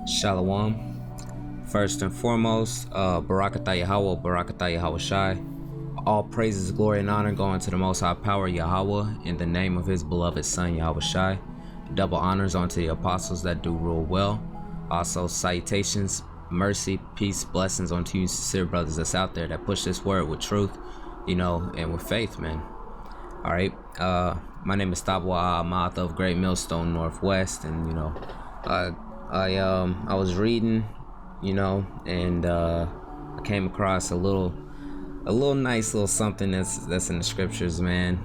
Shalom. First and foremost, Barakatah Yahweh, Barakatah Yahweh Shai. All praises, glory, and honor going to the Most High Power Yahweh in the name of His beloved Son Yahweh Shai. Double honors unto the apostles that do rule well. Also salutations, mercy, peace, blessings unto you sincere brothers that's out there that push this word with truth, and with faith, man. All right. My name is Tabwa Amath of Great Millstone Northwest, and I was reading, and I came across a little nice little something that's in the scriptures, man.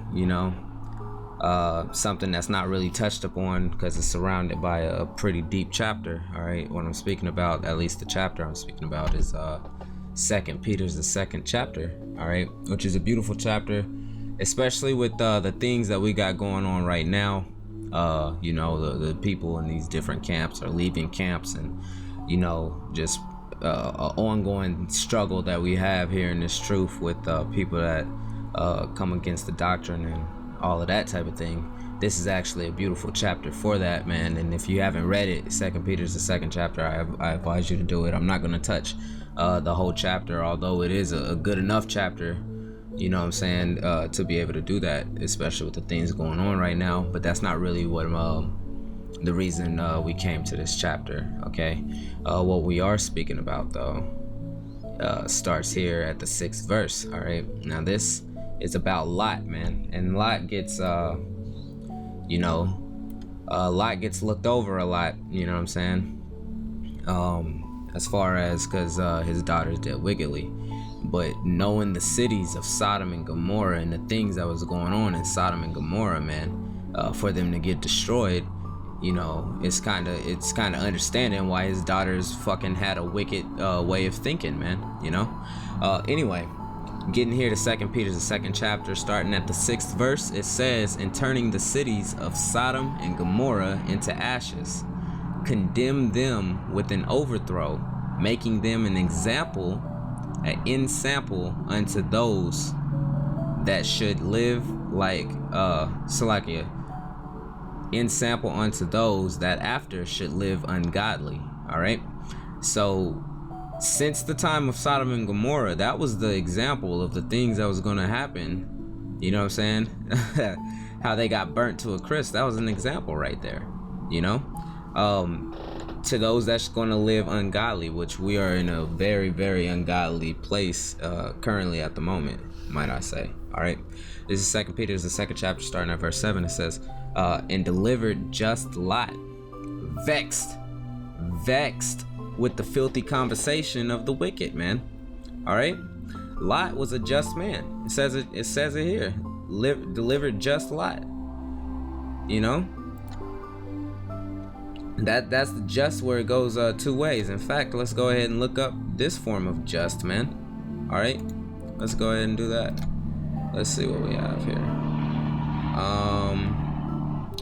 Something that's not really touched upon because it's surrounded by a pretty deep chapter. All right, what I'm speaking about, at least the chapter I'm speaking about, is 2 Peter's the second chapter. All right, which is a beautiful chapter, especially with the things that we got going on right now. The people in these different camps are leaving camps, and just an ongoing struggle that we have here in this truth with people that come against the doctrine and all of that type of thing. This is actually a beautiful chapter for that, man. And if you haven't read it, 2 Peter's the second chapter, I advise you to do it. I'm not going to touch the whole chapter, although it is a good enough chapter, to be able to do that, especially with the things going on right now. But that's not really what the reason we came to this chapter. Okay, what we are speaking about though starts here at the 6th verse. All right, now this is about Lot, man, and Lot gets Lot gets looked over a lot, as far as because his daughters did wickedly. But knowing the cities of Sodom and Gomorrah and the things that was going on in Sodom and Gomorrah, man, for them to get destroyed, it's kind of understanding why his daughters fucking had a wicked way of thinking, man. Anyway, getting here to 2 Peter's the second chapter, starting at the 6th verse, it says, "And turning the cities of Sodom and Gomorrah into ashes, condemn them with an overthrow, making them an example, an ensample unto those that should live like Salakia, ensample unto those that after should live ungodly." All right, so since the time of Sodom and Gomorrah, that was the example of the things that was going to happen. How they got burnt to a crisp. That was an example right there. To those that's going to live ungodly, which we are in a very, very ungodly place currently at the moment, might I say. All right, this is 2 Peter's the second chapter, starting at verse 7. It says, "And delivered just Lot, vexed with the filthy conversation of the wicked," man. All right, Lot was a just man. It says it here. Delivered just Lot. That's the just where it goes two ways. In fact, let's go ahead and look up this form of just, man. All right, let's go ahead and do that. Let's see what we have here.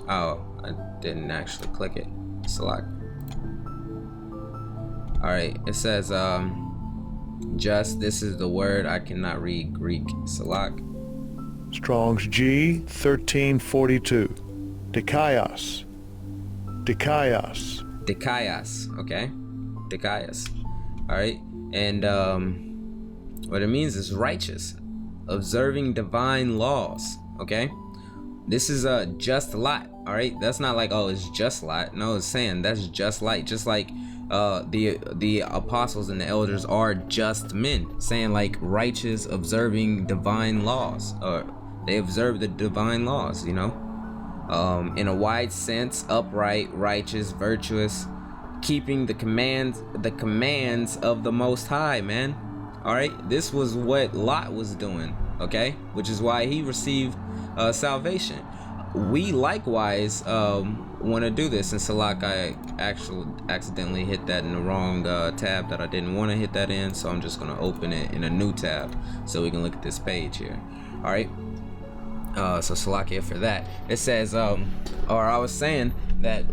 Oh, I didn't actually click it. Select. All right, it says just. This is the word. I cannot read Greek. Select. Strong's G 1342. Dikaios. Dikaios, okay? Dikaios. All right, and what it means is righteous, observing divine laws. Okay, this is a just Lot. All right, that's not like, oh, it's just Lot. No, it's saying that's just like the apostles and the elders are just men, saying like righteous, observing divine laws, or they observe the divine laws, in a wide sense, upright, righteous, virtuous, keeping the commands of the Most High, man. All right, this was what Lot was doing, okay, which is why he received salvation. We likewise want to do this, and Salak, I actually accidentally hit that in the wrong tab that I didn't want to hit that in, so I'm just going to open it in a new tab so we can look at this page here. All right. So Salakia for that. It says, I was saying that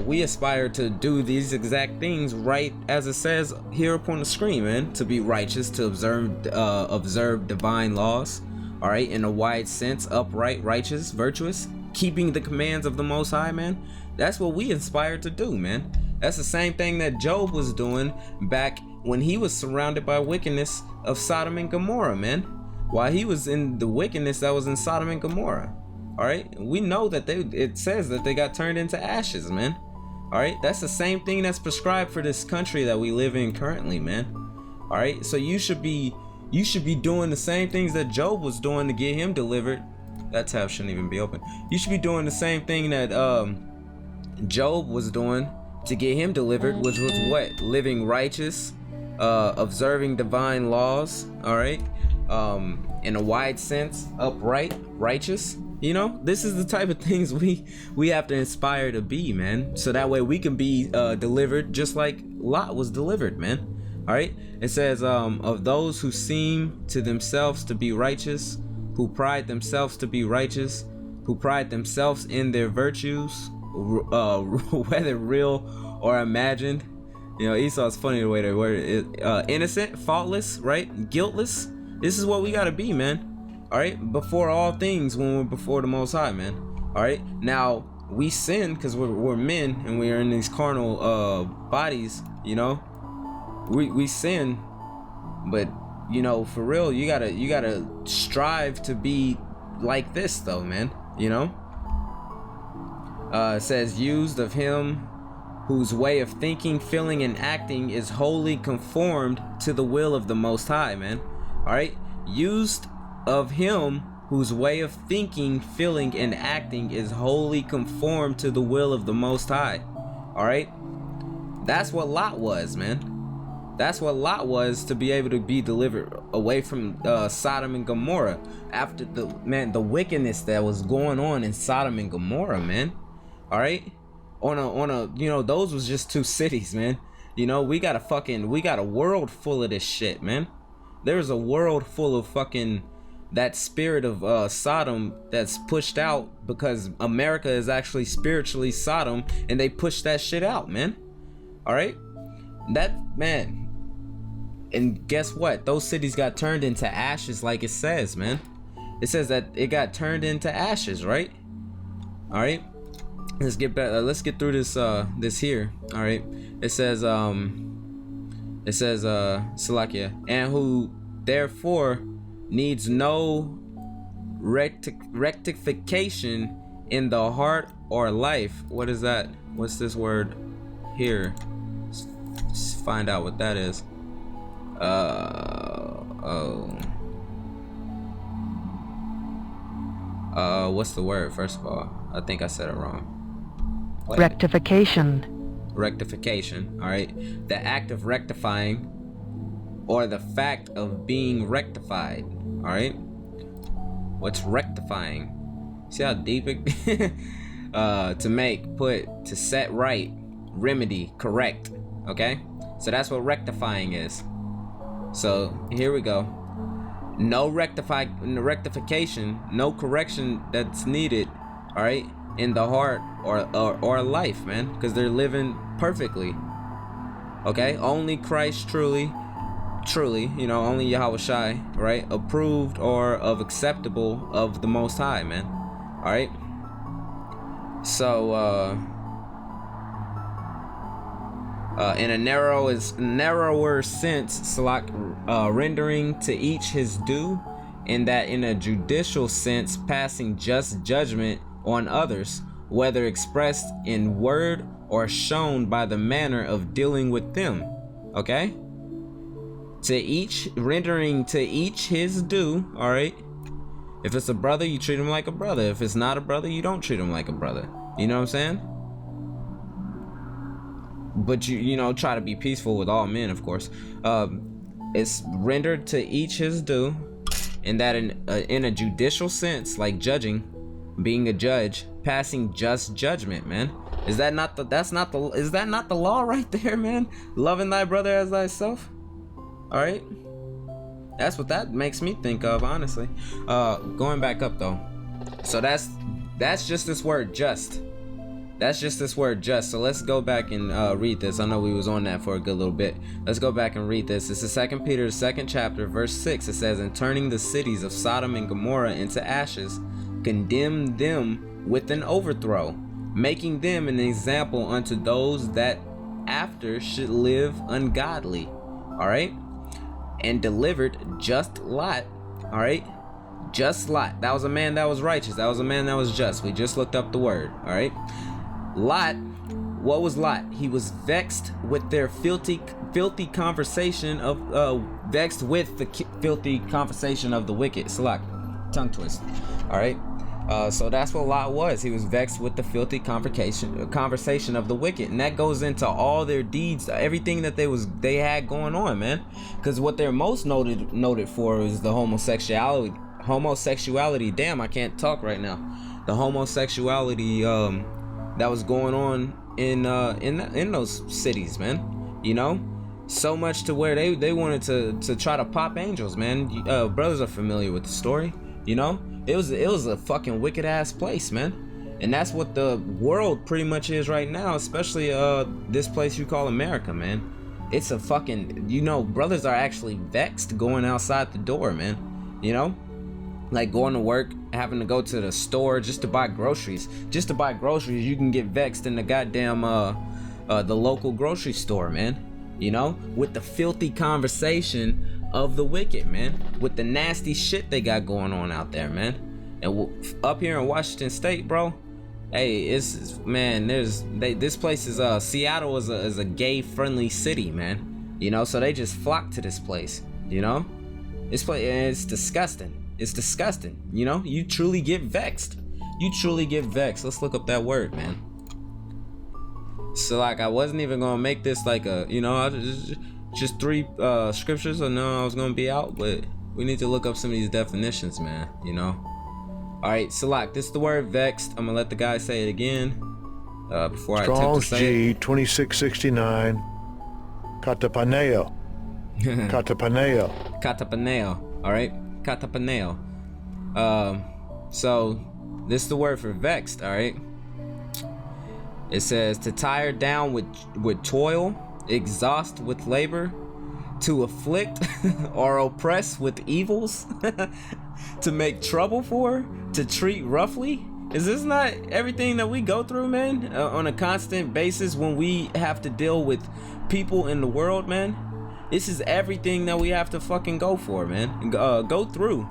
we aspire to do these exact things right as it says here upon the screen, man. To be righteous, to observe divine laws. All right, in a wide sense, upright, righteous, virtuous, keeping the commands of the Most High, man. That's what we aspire to do, man. That's the same thing that Job was doing back when he was surrounded by wickedness of Sodom and Gomorrah, man. While he was in the wickedness that was in Sodom and Gomorrah. All right, we know that it says that they got turned into ashes, man. All right, that's the same thing that's prescribed for this country that we live in currently, man. All right, so you should be doing the same things that Job was doing to get him delivered. That tab shouldn't even be open. You should be doing the same thing that Job was doing to get him delivered, which was what? Living righteous, observing divine laws, all right? In a wide sense, upright, righteous. You know, this is the type of things we have to inspire to be, man. So that way we can be delivered just like Lot was delivered, man. All right. It says, of those who seem to themselves to be righteous, who pride themselves to be righteous, who pride themselves in their virtues, whether real or imagined. You know, Esau's funny the way they word it. Innocent, faultless, right? Guiltless. This is what we gotta be, man. All right, before all things, when we're before the Most High, man. All right, now we sin because we're men and we are in these carnal bodies. You know, we sin, but you know, for real, you gotta strive to be like this, though, man. You know, it says, used of him whose way of thinking, feeling, and acting is wholly conformed to the will of the Most High, man. All right, used of him whose way of thinking, feeling, and acting is wholly conformed to the will of the Most High. All right, that's what Lot was, man. That's what Lot was, to be able to be delivered away from Sodom and Gomorrah after the wickedness that was going on in Sodom and Gomorrah, man. All right, on a you know, those was just two cities, man. You know, we got a world full of this shit, man. There's a world full of fucking that spirit of Sodom that's pushed out because America is actually spiritually Sodom, and they push that shit out, man. All right, that, man. And guess what? Those cities got turned into ashes, like it says, man. It says that it got turned into ashes, right? All right. Let's get back. Let's get through this. This here. All right. It says. Salakia, and who therefore needs no rectification in the heart or life. What is that? What's this word here? Let's find out what that is. What's the word? First of all, I think I said it wrong. Rectification. Rectification. All right, the act of rectifying, or the fact of being rectified. All right, what's rectifying? See how deep it to make, put, to set right, remedy, correct. Okay, so that's what rectifying is. So here we go. No rectification, no correction that's needed. All right, in the heart or life, man, because they're living perfectly. Okay, only Christ truly, you know, only Yahweh Shai, right, approved or of acceptable of the Most High, man. All right, so in a narrower sense, rendering to each his due, in that in a judicial sense, passing just judgment on others, whether expressed in word or shown by the manner of dealing with them. Okay, to each, rendering to each his due. All right, if it's a brother, you treat him like a brother. If it's not a brother, you don't treat him like a brother. You know what I'm saying? But you know, try to be peaceful with all men, of course. It's rendered to each his due, in that in a judicial sense, like judging, being a judge, passing just judgment, man. Is that not the law right there, man? Loving thy brother as thyself. All right, that's what that makes me think of, honestly. Going back up though, so that's just this word just. That's just this word just. So let's go back and read this. I know we was on that for a good little bit. Let's go back and read this. This is 2 Peter, 2nd chapter, verse 6. It says, "And turning the cities of Sodom and Gomorrah into ashes, condemned them with an overthrow, making them an example unto those that after should live ungodly. All right. And delivered just Lot. All right. Just Lot. That was a man that was righteous. That was a man that was just. We just looked up the word. All right. Lot. What was Lot? He was vexed with their filthy conversation of vexed with the filthy conversation of the wicked. Select tongue twist. All right. So that's what Lot was. He was vexed with the filthy conversation of the wicked, and that goes into all their deeds, everything that they had going on, man. Because what they're most noted for is the homosexuality. Damn, I can't talk right now. The homosexuality that was going on in those cities, man. You know, so much to where they wanted to try to pop angels, man. Brothers are familiar with the story. You know, it was a fucking wicked ass place, man. And that's what the world pretty much is right now, especially this place you call America, man. It's a fucking, you know, brothers are actually vexed going outside the door, man. You know, like going to work, having to go to the store just to buy groceries. Just to buy groceries, you can get vexed in the goddamn the local grocery store, man. You know, with the filthy conversation of the wicked, man. With the nasty shit they got going on out there, man. And up here in Washington State, bro, hey, this place is Seattle is a gay friendly city, man. You know, so they just flock to this place. You know, this place, it's disgusting. It's disgusting. You know, you truly get vexed. You truly get vexed. Let's look up that word, man. So like, I wasn't even gonna make this like a, you know, just 3 scriptures. I know I was gonna be out, but we need to look up some of these definitions, man. You know. All right, so like, this is the word vexed. I'm gonna let the guy say it again before I attempt to say G, it. 2669. Katapaneo. Katapaneo. Katapaneo. All right. Katapaneo. So this is the word for vexed. All right. It says to tire down with toil, exhaust with labor, to afflict or oppress with evils, to make trouble for, to treat roughly. Is this not everything that we go through, man, on a constant basis when we have to deal with people in the world, man? This is everything that we have to fucking go for, man. Go through.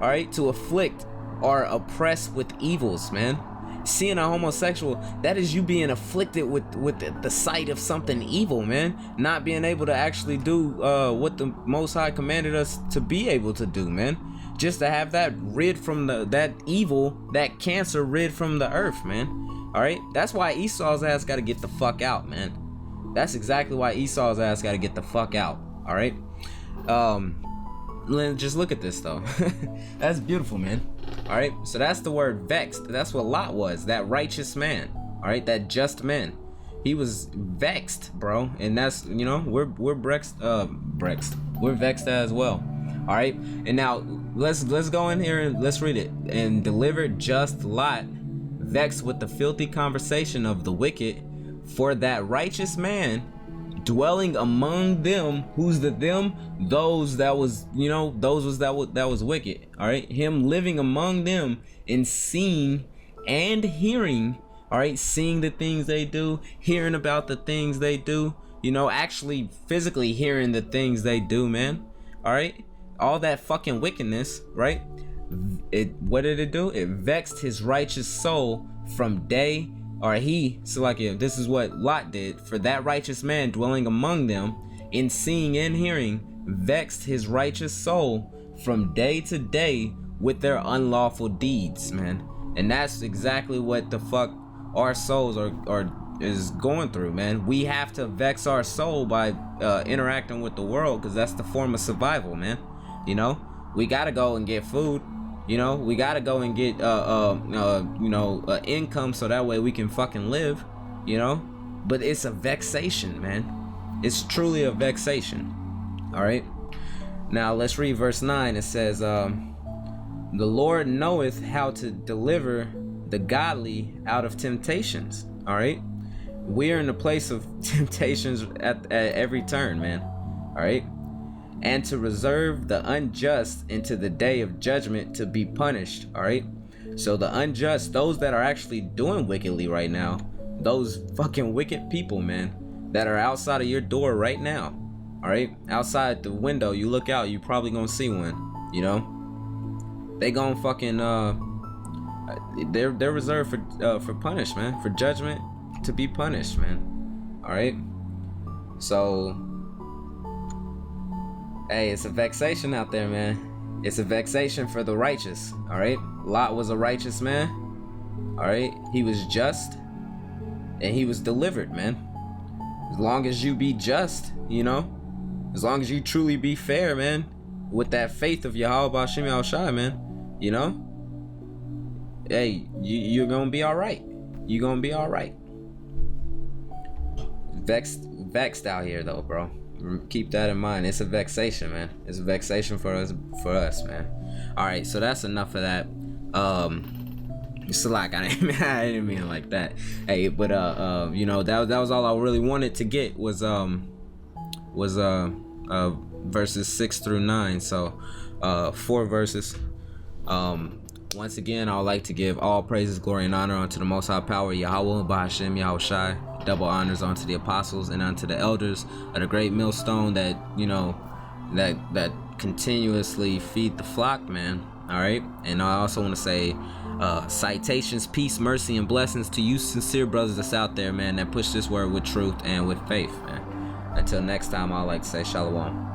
All right, to afflict or oppress with evils, man. Seeing a homosexual, that is you being afflicted with the sight of something evil, man. Not being able to actually do what the Most High commanded us to be able to do, man. Just to have that rid from that evil, that cancer rid from the earth, man. All right, that's why Esau's ass got to get the fuck out, man. That's exactly why Esau's ass got to get the fuck out. All right. Just look at this though. That's beautiful, man. All right. So that's the word vexed. That's what Lot was. That righteous man. All right. That just man. He was vexed, bro. And that's, you know, we're vexed. We're vexed as well. All right. And now let's go in here and let's read it. And delivered just Lot, vexed with the filthy conversation of the wicked, for that righteous man dwelling among them. Who's the them? Those that was, you know, those that was wicked. All right, him living among them and seeing and hearing. All right, seeing the things they do, hearing about the things they do, you know, actually physically hearing the things they do, man. All right, all that fucking wickedness, right? What did it do? It vexed his righteous soul from day. Or this is what Lot did. For that righteous man dwelling among them, in seeing and hearing, vexed his righteous soul from day to day with their unlawful deeds, man. And that's exactly what the fuck our souls is going through, man. We have to vex our soul by interacting with the world, because that's the form of survival, man. You know, we gotta go and get food. You know, we gotta go and get income so that way we can fucking live, you know. But it's a vexation, man. It's truly a vexation. All right. Now let's read verse 9. It says, the Lord knoweth how to deliver the godly out of temptations. All right. We're in the place of temptations at every turn, man. All right. And to reserve the unjust into the day of judgment to be punished. All right. So the unjust, those that are actually doing wickedly right now, those fucking wicked people, man, that are outside of your door right now. All right, outside the window, you look out, you probably gonna see one. You know, they gonna fucking they're reserved for punishment, for judgment, to be punished, man. All right, so hey, it's a vexation out there, man. It's a vexation for the righteous. All right, Lot was a righteous man. All right, he was just, and he was delivered, man. As long as you be just, you know, as long as you truly be fair, man, with that faith of Yahweh B'Shem Yahushai, man, you know, hey, you're gonna be all right. You're gonna be all right. Vexed out here though, bro. Keep that in mind. It's a vexation, man. It's a vexation for us, man. All right, so that's enough of that. It's like I didn't mean it like that. Hey, but you know, that was all I really wanted to get was verses 6 through 9. So 4 verses. Once again, I would like to give all praises, glory, and honor unto the Most High Power, Yahweh B'Hashem Yahushai. Double honors unto the apostles and unto the elders of the great millstone that, you know, that continuously feed the flock, man. All right, and I also want to say citations, peace, mercy, and blessings to you sincere brothers that's out there, man, that push this word with truth and with faith, man. Until next time, I'd like to say shalom.